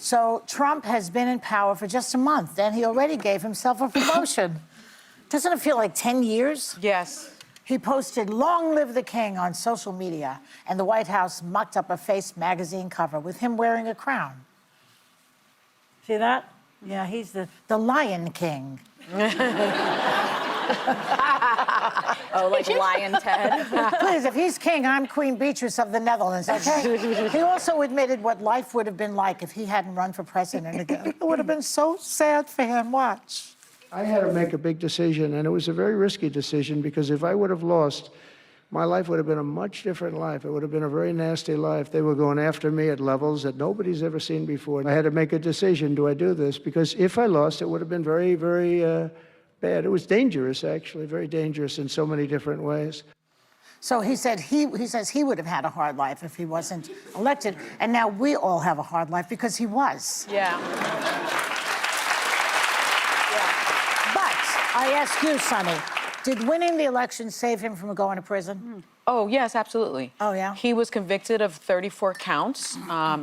So Trump has been in power for just a month, and he already gave himself a promotion. Doesn't it feel like 10 years? Yes. He posted "Long Live the King" on social media, and the White House mucked up a Face magazine cover with him wearing a crown. See that? Yeah, he's the Lion King. Oh, like Lion Ted. Please, if he's king, I'm Queen Beatrice of the Netherlands, okay? He also admitted what life would have been like if he hadn't run for president again. It would have been so sad for him. Watch. I had to make a big decision, and it was a very risky decision, because if I would have lost, my life would have been a much different life. It would have been a very nasty life. They were going after me at levels that nobody's ever seen before. I had to make a decision, do I do this? Because if I lost, it would have been very, very bad. It was dangerous, actually, very dangerous in so many different ways. So he said he says he would have had a hard life if he wasn't elected, and now we all have a hard life because he was. Yeah. But I ask you, Sonny, did winning the election save him from going to prison? Oh, yes, absolutely. Oh, yeah? He was convicted of 34 counts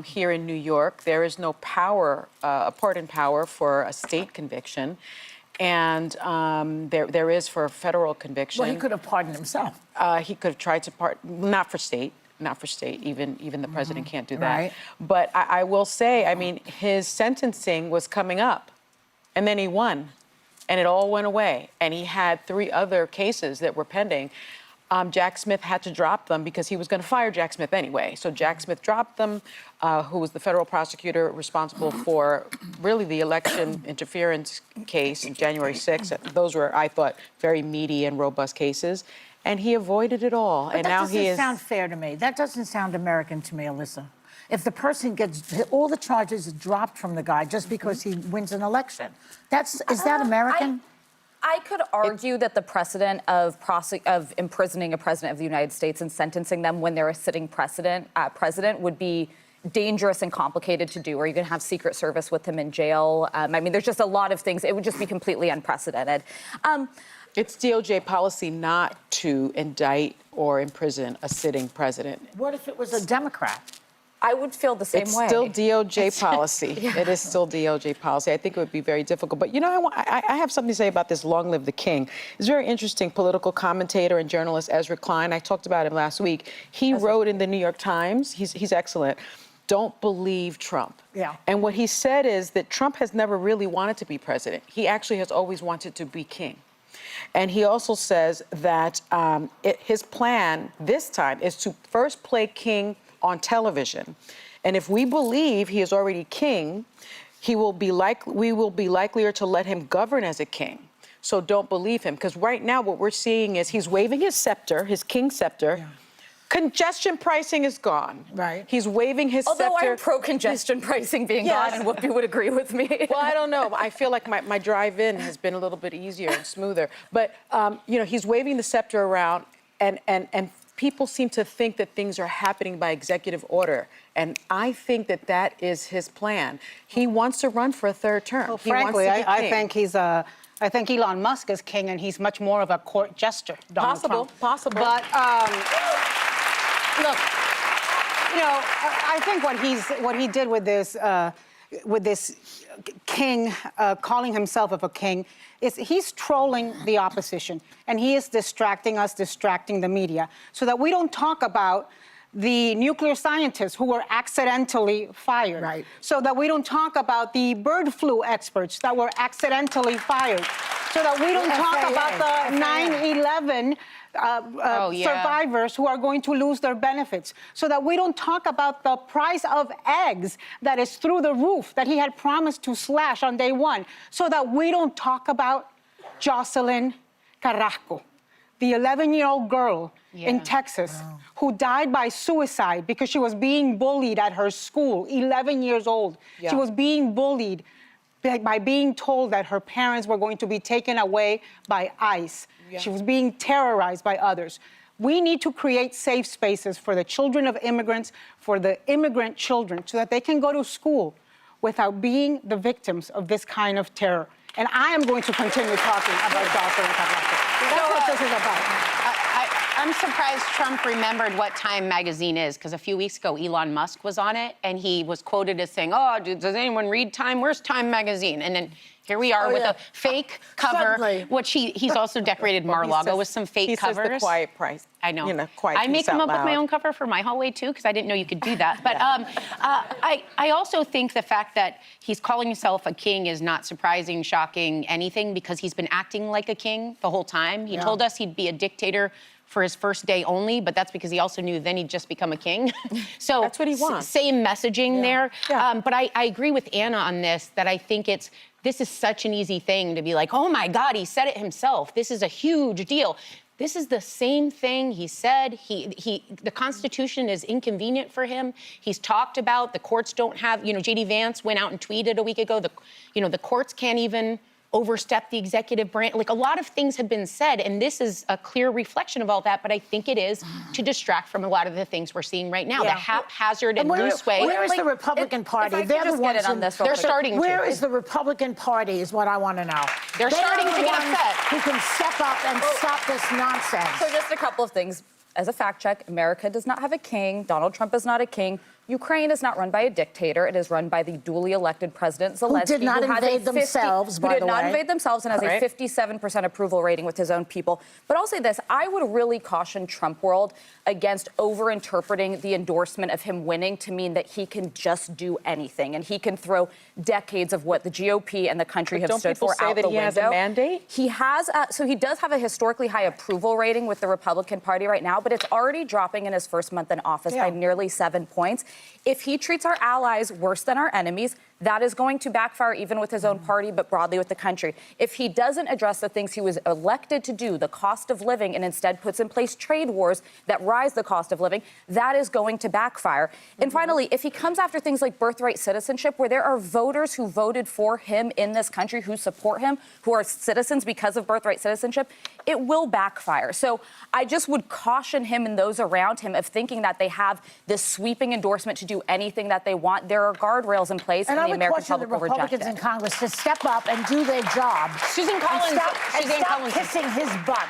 here in New York. There is no power, pardon power for a state conviction. And there is for a federal conviction. Well, he could have pardoned himself. He could have tried to not for state. Even the president can't do that. Right. But I will say, I mean, his sentencing was coming up, and then he won, and it all went away. And he had 3 other cases that were pending. Jack Smith had to drop them because he was going to fire Jack Smith anyway. So Jack Smith dropped them, who was the federal prosecutor responsible for really the election interference case in January 6th. Those were, I thought, very meaty and robust cases. And he avoided it all. But and that now he is. doesn't sound fair to me. That doesn't sound American to me, Alyssa. If the person gets all the charges dropped from the guy just because he wins an election, is that American? I could argue that the precedent of imprisoning a president of the United States and sentencing them when they're a sitting president would be dangerous and complicated to do, or you can have Secret Service with him in jail. I mean, there's just a lot of things. It would just be completely unprecedented. It's DOJ policy not to indict or imprison a sitting president. What if it was a Democrat? I would feel the same way. It's still DOJ policy. Yeah. It is still DOJ policy. I think it would be very difficult. But, you know, I have something to say about this "Long Live the King." It's very interesting. Political commentator and journalist Ezra Klein, I talked about him last week. He wrote in the New York Times, he's excellent, "Don't believe Trump." Yeah. And what he said is that Trump has never really wanted to be president. He actually has always wanted to be king. And he also says that his plan this time is to first play king on television. And if we believe he is already king, we will be likelier to let him govern as a king. So don't believe him. Because right now what we're seeing is he's waving his scepter, his king scepter. Yeah. Congestion pricing is gone. Right. He's waving his scepter. Although I'm pro-congestion pricing being gone, and Whoopi would agree with me. Well, I don't know. I feel like my drive-in has been a little bit easier and smoother. But, you know, he's waving the scepter around, and people seem to think that things are happening by executive order. And I think that is his plan. He wants to run for a 3rd term. Well, frankly, I think Elon Musk is king, and he's much more of a court jester. Donald Trump. Possible. But look, you know, I think what he did with this king calling himself a king is he's trolling the opposition, and he is distracting the media, so that we don't talk about the nuclear scientists who were accidentally fired. Right. So that we don't talk about the bird flu experts that were accidentally fired. So that we don't talk about the 9/11 survivors who are going to lose their benefits. So that we don't talk about the price of eggs that is through the roof that he had promised to slash on day 1. So that we don't talk about Jocelyn Carrasco, the 11-year-old girl in Texas who died by suicide because she was being bullied at her school, 11 years old. Yeah. She was being bullied by being told that her parents were going to be taken away by ICE. Yeah. She was being terrorized by others. We need to create safe spaces for the children of immigrants, for the immigrant children, so that they can go to school without being the victims of this kind of terror. And I am going to continue talking about Jocelyn Carrasco. That's what this is about. I'm surprised Trump remembered what Time magazine is, because a few weeks ago, Elon Musk was on it, and he was quoted as saying, oh, does anyone read Time? Where's Time magazine? And then here we are with a fake cover, Suddenly. which he's also decorated Mar-a-Lago with some fake covers. He says the quiet price. I know. You know, quiet I may peace come out up with my loud. own cover for my hallway, too, because I didn't know you could do that. But I also think the fact that he's calling himself a king is not surprising, shocking, anything, because he's been acting like a king the whole time. He told us he'd be a dictator for his first day only, but that's because he also knew then he'd just become a king. So that's what he wants. Same messaging there. Yeah. But I agree with Anna on this, that I think this is such an easy thing to be like, oh my God, he said it himself. This is a huge deal. This is the same thing he said. The Constitution is inconvenient for him. He's talked about the courts don't have, J.D. Vance went out and tweeted a week ago, the courts can't even overstep the executive branch. Like, a lot of things have been said, and this is a clear reflection of all that, but I think it is to distract from a lot of the things we're seeing right now, the haphazard and loose way. Where is the Republican Party? They're the ones on this. They're starting to. Where is the Republican Party is what I want to know. They're starting to get upset. Who can step up and stop this nonsense? So just a couple of things. As a fact check, America does not have a king. Donald Trump is not a king. Ukraine is not run by a dictator. It is run by the duly elected President Zelensky. Who did not invade themselves, by the way. Who did not invade themselves and has a 57% approval rating with his own people. But I'll say this, I would really caution Trump world against over-interpreting the endorsement of him winning to mean that he can just do anything and he can throw decades of what the GOP and the country have stood for out the window. Don't people say that he has a mandate? He has, so he does have a historically high approval rating with the Republican Party right now, but it's already dropping in his first month in office by nearly 7 points. If he treats our allies worse than our enemies, that is going to backfire even with his own party, but broadly with the country. If he doesn't address the things he was elected to do, the cost of living, and instead puts in place trade wars that rise the cost of living, that is going to backfire. And finally, if he comes after things like birthright citizenship, where there are voters who voted for him in this country, who support him, who are citizens because of birthright citizenship, it will backfire. So I just would caution him and those around him of thinking that they have this sweeping endorsement to do anything that they want. There are guardrails in place, and the American public will reject Republicans it. in Congress to step up and do their job. Susan Collins. And stop kissing his butt.